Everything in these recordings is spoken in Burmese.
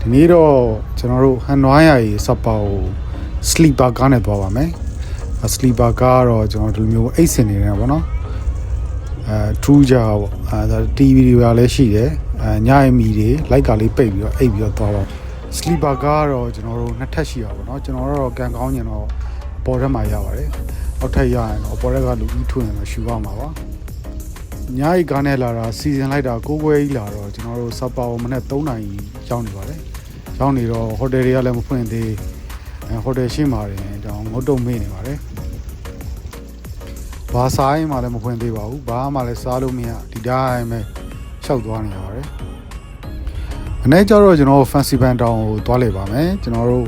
ဒီနေ့တော့ကျွန်တော်တို့ဟန်နွိုင်းယာရေးစပါကို sleeper ကားနဲ့သွားပါမယ်။ sleeper ကားကတော့ကျွန်တော်တို့မျိုးအိတ်စင်နေတယ်ပေါ့နော်။ထူးကြပေါ့ဒါ TV တွေကလည်းရှိတယ်။ညအိမ်မီတွေလိုက်ကလေးပိတ်ပြီးတော့အိတ်ပြီးတော့သွားပါ sleeper ကားကတော့ကျွန်တော်တို့နှစ်ထပ်ရှိရပါတော့။ကျွန်တော်တို့ကန်ကောင်းညင်တော့ပေါ်ထဲမှာရပါတယ်။အောက်ထပ်ရရင်တော့ပေါ်ထက်ကလူကြီးထွင်မှရှူရမှာပါ။ညအိမ်ကားနဲ့လာတာစီစဉ်လိုက်တာ9ခွဲကြီးလာတော့ကျွန်တော်တို့စပါကိုမနေ့3နာရီရောက်နေပါတယ်။ရောက်နေတော့ဟိုတယ်တွေကလည်းမဖွင့်သေးဟိုတယ်ရှိမှာတယ်ကျွန်တော်ငုတ်တုံမေ့နေပါတယ်ဘာဆိုင်မှလည်းမဖွင့်သေးပါဘူးဘာမှလည်းစားလို့မရဒီတိုင်းပဲရှောက်သွားနေရပါတယ်အနေကျတော့ကျွန်တော် fancy band တောင်ကိုသွားလိုက်ပါမယ်ကျွန်တော်တို့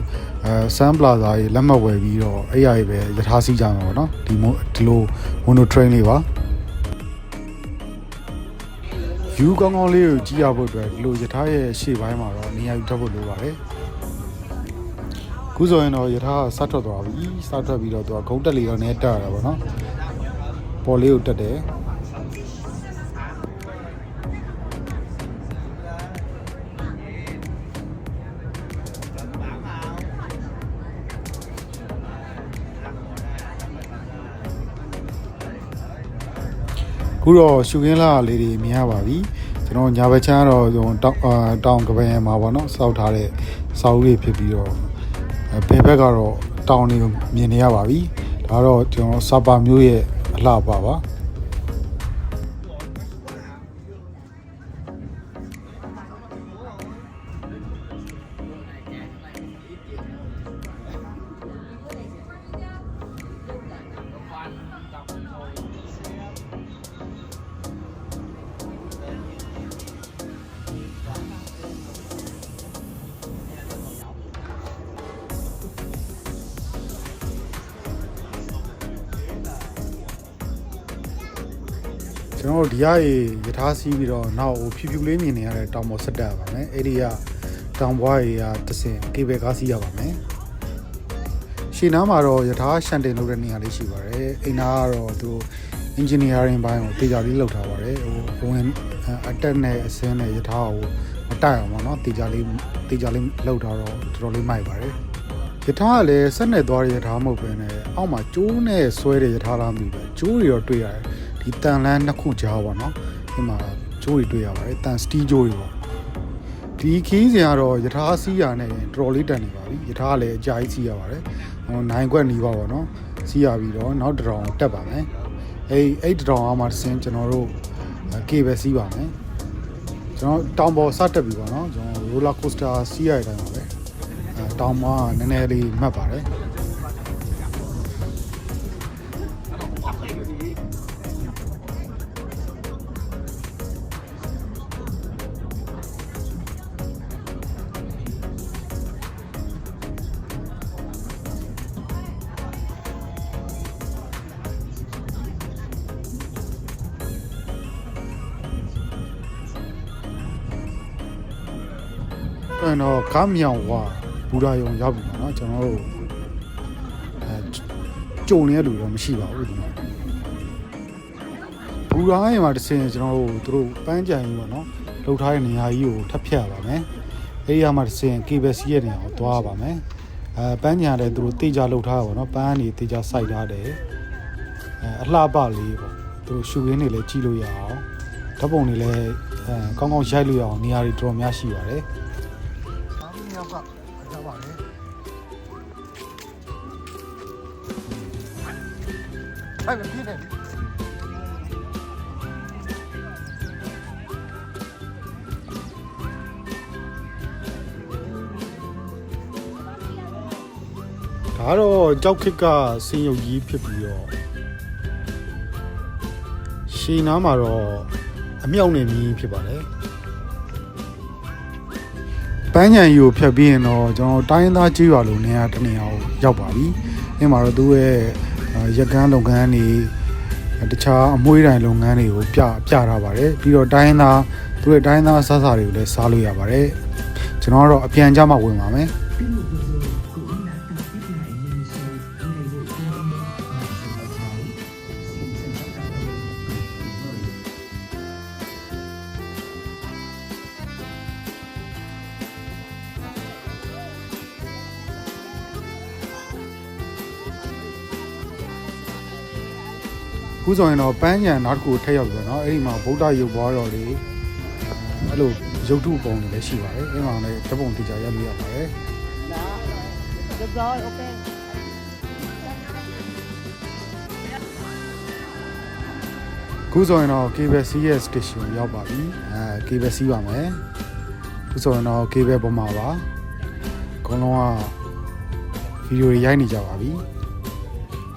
Sun Plaza ကြီးလက်မှတ်ဝယ်ပြီးတော့အဲ့ရကြီးပဲယထာစီးကြမှာပေါ့နော်ဒီလို window train လေးပါ view ကောင်းကောင်းလေးကိုကြည့်ရဖို့အတွက်ဒီလိုယထာရဲ့ရှေ့ပိုင်းမှာတော့နေရာယူထပ်ဖို့လိုပါတယ်ခုဆိုရင်တော့ယထာစထွက်သွားပြီစထွက်ပြီးတော့သူကဂုံးတက်လေးတော့နေတက်ရတာပေါ့နော်ပေါ်လေးကိုတက်တယ်ခုတော့ရှုခင်းလာလေးတွေမြင်ရပါပြီကျွန်တော်ညာဘက်ချမ်းကတော့တောင်ကပန်းမှာပေါ့နော်စောက်ထားတဲ့စောက်လေးဖြစ်ပြီးတော့ဘယ်ဘက်ကတော့တောင်လေးကိုမြင်နေရပါပြီဒါတော့ကျွန်တော်စပါမျိုးရဲ့အလှပါပါကျွန်တော်ဒီရရထားစီးပြီးတော့နောက်ဖြူဖြူလေးမြင်နေရတဲ့တောင်ပေါ်ဆက်တက်ရပါမယ်အဲ့ဒီကတောင်ဘွားကြီးကတဆင်ကေဘယ်ကားစီးရပါမယ်ရှီနားမှာတော့ရထားရှန်တင်လုပ်တဲ့နေရာလေးရှိပါတယ်အိမ်နာကတော့သူ engineering ဘိုင်းကိုတေချာလေးလုပ်ထားပါတယ်ဟိုဝင်အတက်နဲ့အစင်းနဲ့ရထားကိုမတိုက်အောင်ပေါ့နော်တေချာလေးလုပ်ထားတော့တော်တော်လေးမိုက်ပါတယ်ရထားကလည်းဆက်နဲ့သွားတဲ့ရထားမဟုတ်ဘဲနဲ့အောက်မှာကျိုးနဲ့ဆွဲတဲ့ရထားလားမသိဘူးကျိုးတွေတော့တွေ့ရတယ်ဒီတန်လန်းနှစ်ခုကြားပါနော်ဒီမှာကျိုးတွေတွေ့ရပါတယ်တန်စတီးကျိုးတွေပေါ့ဒီခီးစဉ်ကတော့ယထာစီးရနဲ့တော်တော်လေးတန်နေပါပြီယထာကလည်းအကြာကြီးစီးရပါတယ်9ခွက်နီးပါပေါ့နော်စီးရပြီးတော့နောက်တစ်တောင်တက်ပါမယ်အဲ့တစ်တောင်အောင်မှတစ်စင်းကျွန်တော်တို့ကေပဲစီးပါမယ်ကျွန်တော်တောင်ပေါ်စတက်ပြီပေါ့နော်ကျွန်တော် roller coaster စီးရတဲ့အတိုင်းပါပဲတောင်မှာနည်းနည်းလေးမှတ်ပါတယ်အဲ့တော့ကားမြောင်ဝါဘူရာယုံရောက်ပြီပေါ့နော်ကျွန်တော်တို့ကြုံနေတဲ့လူတော့မရှိပါဘူးဒီမှာဘူရာရဲ့မှာတစ်စင်ကျွန်တော်တို့သူတို့ပန်းကြံကြီးပေါ့နော်လှုပ်ထားတဲ့နေရာကြီးကိုထပ်ဖြတ်ရပါမယ်အဲ့ဒီမှာတစ်စင်ကေဘယ်စီရဲ့နေရာကိုသွားပါမယ်ပန်းကြံလည်းသူတို့တေချာလှုပ်ထားတာပေါ့နော်ပန်းကနေတေချာစိုက်ထားတယ်အလှပလေးပေါ့သူတို့ရှူရင်းတွေလည်းကြည့်လို့ရအောင်ဓာတ်ပုံတွေလည်းကောင်းကောင်းရိုက်လို့ရအောင်နေရာတွေတော်တော်များရှိပါတယ်အဲ့ဒါပြင်းနေဒါတော့ကြောက်ခစ်ကစင်ရုပ်ကြီးဖြစ်ပြီးတော့ရှီနားမှာတော့အမြောက်နေမြည်ဖြစ်ပါတယ်ပန်းညံကြီးကိုဖြတ်ပြီးရင်တော့ကျွန်တော်တိုင်းသားကြေးရွာလိုနေရာတစ်နေရာကိုရောက်ပါပြီ။အဲ့မှာတော့သူ့ရဲ့ရက်ကန်းလုပ်ငန်းတွေတခြားအမွှေးတိုင်လုပ်ငန်းတွေကိုပြထားပါတယ်။ပြီးတော့တိုင်းသားသူ့ရဲ့တိုင်းသားစားစာတွေကိုလည်းစားလို့ရပါတယ်။ကျွန်တော်ကတော့အပြန်ကြမှဝင်ပါမယ်။ က ခုဆိုရင်တော့ပန်းညံနောက်တစ်ခုထက်ရောက်ပြီเนาะအဲ့ဒီမှာဗုဒ္ဓရုပ်ဘွားတော်လေးအဲ့လိုရုပ်ထုပုံတွေလည်းရှိပါတယ်အဲ့မှာလည်းဓပုံတရားရလို့ရပါတယ် ခုဆိုရင်တော့ cable C ရဲ့ station ရောက်ပါပြီcable C ပါမယ်ခုဆိုရင်တော့ cable ပေါ်မှာပါအကုန်လုံးကဗီဒီယိုတွေရိုက်နေကြပါပြီ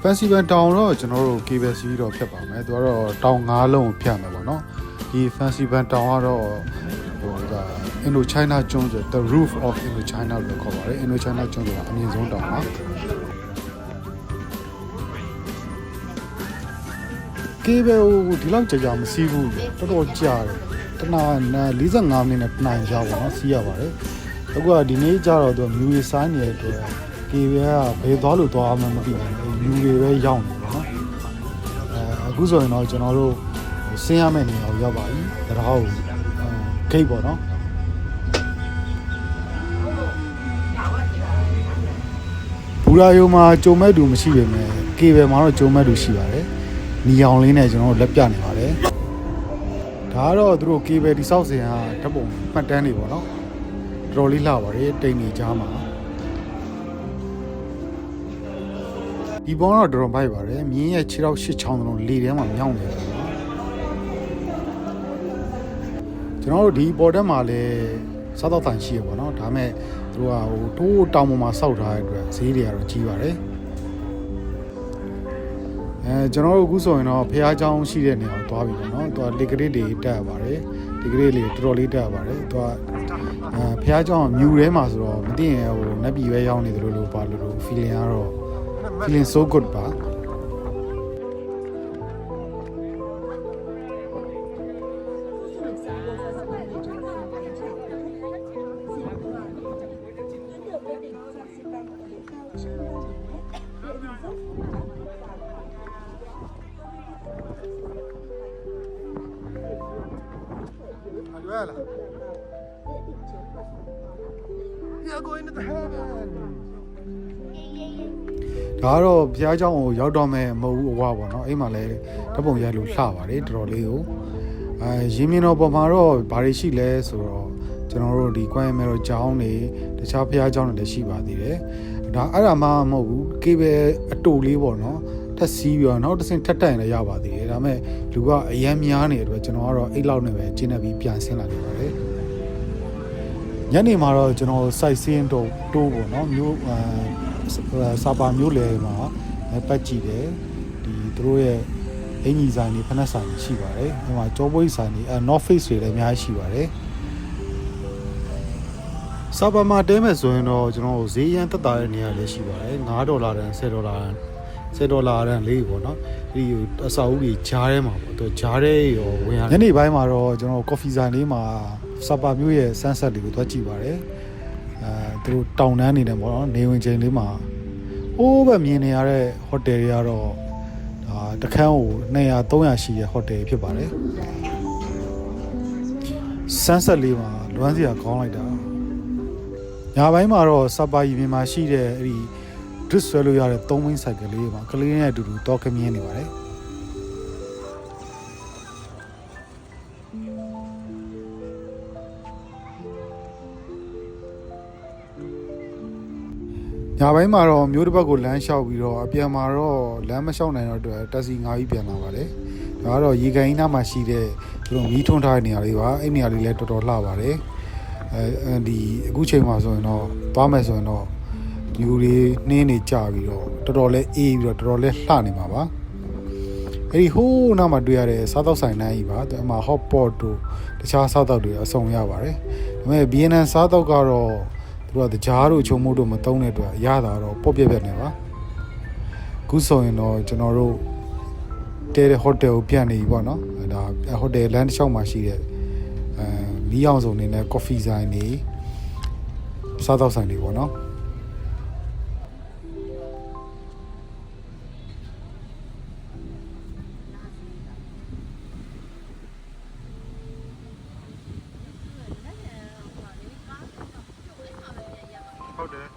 Festival တောင်တော့ကျွန်တော်တို့ cable C တော့ဖြတ်ပါမယ်သူကတော့တောင်၅လုံးကိုဖြတ်မယ်ပေါ့နော်ဒီ Festival တောင်ကတော့ဟိုဒါ Indo-China ကျွန်းဆို the roof of Indo-China လို့ခေါ်ပါတယ် Indo-China ကျွန်းဆိုတာအမြင့်ဆုံးတောင်ပါcable ကိုဒီလောက်ကြာမစီးဘူးတော်တော်ကြာတယ်တနာ45မိနစ်နဲ့နိုင်ကြပါတော့စီးရပါတယ်အခုကဒီနေ့ကျတော့သူမြူရီဆိုင်းနေတဲ့အတွက် cable ကဘယ်သွားလို့သွားမှမသိဘူးမြူရီပဲရောက်နေတယ်နော်အခုဆိုရင်တော့ကျွန်တော်တို့ဆင်းရမယ့်နေရာကိုရောက်ပါပြီတရားကိုဂိတ်ပေါ့နော်ဘူရာယိုမှာကြုံမဲ့သူမရှိပေမဲ့ cable မှာတော့ကြုံမဲ့သူရှိပါတယ်နီအောင်လေးနဲ့ကျွန်တော်တို့လက်ပြနေပါတယ်ဒါကတော့သူတို့ cable တိဆောက်စဉ်ကဓာတ်ပုံမှတ်တမ်းတွေပေါ့နော်တော်တော်လေးလှပါတယ်တိမ်နေကြားမှာဒီဘောတော့တော်တော်ပိုက်ပါတယ်မြင်းရဲ့6ရောက်8ချောင်းလုံးလေထဲမှာမြောင်းနေတယ်ကျွန်တော်တို့ဒီပေါ်တက်မှာလည်းစားတော့တန်ရှိရပေါ့နော်ဒါမဲ့သူကဟိုတိုးတောင်ပေါ်မှာစောက်ထားတဲ့အတွက်ဈေးတွေကတော့ကြီးပါတယ်ကျွန်တော်တို့အခုဆိုရင်တော့ဖះเจ้าရှိတဲ့နေရာကိုသွားပြီပေါ့နော်သူကလေကလေးတွေတက်ရပါတယ်ဒီကလေးလေးတော်တော်လေးတက်ရပါတယ်သူကဖះเจ้าမြူထဲမှာဆိုတော့မသိရင်ဟိုနက်ပြည်ပဲရောက်နေတယ်လို့ပါလို့ feeling ကတော့ feeling so good ပါWell, you're going to the heaven. ဒါတော့ဘုရားเจ้าကိုရောက်တော့မဲ့မဟုတ်ဘူးအဝါပေါ့နော်အိမ်မှာလည်းဓာတ်ပုံရိုက်လို့လှပါတယ်တော်တော်လေးကိုရင်းမြင်တော်ပေါ်မှာတော့ဘာတွေရှိလဲဆိုတော့ကျွန်တော်တို့ဒီကွမ်းမဲတော်ကျောင်းတွေတခြားဘုရားเจ้าတွေလည်းရှိပါသေးတယ်ဒါအဲ့ဒါမှမဟုတ်ဘူးကေဘယ်အတူလေးပေါ့နော်ထက်စီးပြီးတော့နောက်တစ်ဆင့်ထက်တိုင်လည်းရပါသေးတယ်ဒါပေမဲ့လူကအရန်များနေတဲ့အတွက်ကျွန်တော်ကတော့အိတ်လောက်နဲ့ပဲကျင်းနေပြီးပြန်ဆင်းလာနေပါတယ်ညနေမှာတော့ကျွန်တော် site scene တိုးပေါ့နော်မျိုးစာပါမျိုးလေမှာပတ်ကြည့်တယ်ဒီသူတို့ရဲ့အင်ကြီးဆိုင်တွေဖက်နှက်ဆိုင်တွေရှိပါတယ်ဟိုမှာကြောပွေးဆိုင်တွေNorth Face တွေလည်းအများကြီးရှိပါတယ်စာပါမှာတဲမဲ့ဆိုရင်တော့ကျွန်တော်ဈေးရန်တက်တာတဲ့နေရာလည်းရှိပါတယ်$5တန်$10တန်$10တန်လေးပေါ့နော်ဒီအစာအုပ်ကြီးဂျားထဲမှာပေါ့သူဂျားထဲရောဝင်ရညနေပိုင်းမှာတော့ကျွန်တော် coffee ဆိုင်လေးမှာစာပါမျိုးရဲ့ sunset တွေကိုသွားကြည့်ပါတယ်သူတို့တောင်တန်းနေတယ်ပေါ့နော်နေဝင်ချိန်လေးမှာဟိုးပဲမြင်နေရတဲ့ဟိုတယ်တွေကတော့ဒါတခန်းကို200 300ရှိတဲ့ဟိုတယ်ဖြစ်ပါတယ် sunset လေးမှာလွမ်းစရာကောင်းလိုက်တာညပိုင်းမှာတော့စပါရီပြင်မှာရှိတဲ့အဲ့ဒီ drip ဆွဲလို့ရတဲ့3 wing cycle လေးမှာကလေးနဲ့အတူတူတော့ခမင်းနေပါတယ်ညပိုင်းမှာတော့မျိုးတစ်ပတ်ကိုလမ်းလျှောက်ပြီးတော့အပြန်မှာတော့လမ်းမလျှောက်နိုင်တော့အတွက်တက်စီငါးကြီးပြန်လာပါတယ်။ဒါကတော့ရေကန်ကြီးနားမှာရှိတဲ့သူတို့မီးထွန်းထားတဲ့နေရာလေးပါ။အဲ့နေရာလေးလည်းတော်တော်လှပါတယ်။ဒီအခုချိန်မှာဆိုရင်တော့သွားမယ်ဆိုရင်တော့ဒီလူတွေနှင်းနေကြပြီးတော့တော်တော်လေးအေးပြီးတော့တော်တော်လေးလှနေမှာပါ။အဲ့ဒီဟိုးနားမှာတွေ့ရတဲ့စားသောက်ဆိုင်တိုင်းကြီးပါ။အမှ hot pot တို့တခြားစားသောက်တွေအစုံရပါတယ်။ဒါပေမဲ့ BNN စားသောက်ကတော့သူကကြားတို့ချုံမို့တို့မတုံးတဲ့အတွက်ရတာတော့ပေါ့ပြက်ပြက်နေပါခုဆိုရင်တော့ကျွန်တော်တို့တဲတဲ့ဟိုတယ်ကိုပြန်နေပြီပေါ့နော်ဒါဟိုတယ်လမ်းတစ်လျှောက်မှာရှိတဲ့မီးအောင်စုံနေနဲ့ကော်ဖီဆိုင်တွေစားသောက်ဆိုင်တွေပေါ့နော်ဟုတ်တယ်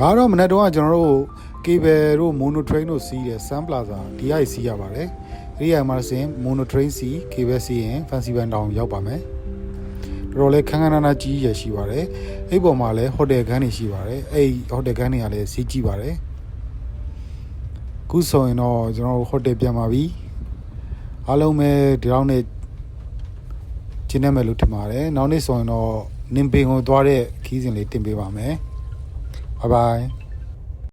ဒါကတော့မနေ့တုန်းကကျွန်တော်တို့ကေဘယ်တို့မိုနိုထရိန်းတို့စီးတယ်စမ်ပလာဇာဒီအိုက်စီးရပါတယ်ဒီအိုင်မှာဆိုရင်မိုနိုထရိန်းစီကေဘယ်စီးရင်ဖန်စီဘန်တောင်ရောက်ပါမယ်တော်တော်လေးခန်းခန်းနာနာကြီးရရှိပါတယ်အဲ့ပေါ်မှာလည်းဟိုတယ်ခန်းတွေရှိပါတယ်အဲ့ဟိုတယ်ခန်းတွေကလည်းစီးကြည့်ပါတယ်ခုဆိုရင်တော့ကျွန်တော်တို့ဟိုတယ်ပြန်ပါပြီအားလုံးပဲဒီလောက်နဲ့ကျင်းနေမယ်လို့ထင်ပါတယ်နောက်နေ့ဆိုရင်တော့နင်ပင်ကိုသွားတဲ့ခီးစဉ်လေးတင်ပေးပါမယ်ဘိုင်ဘိုင်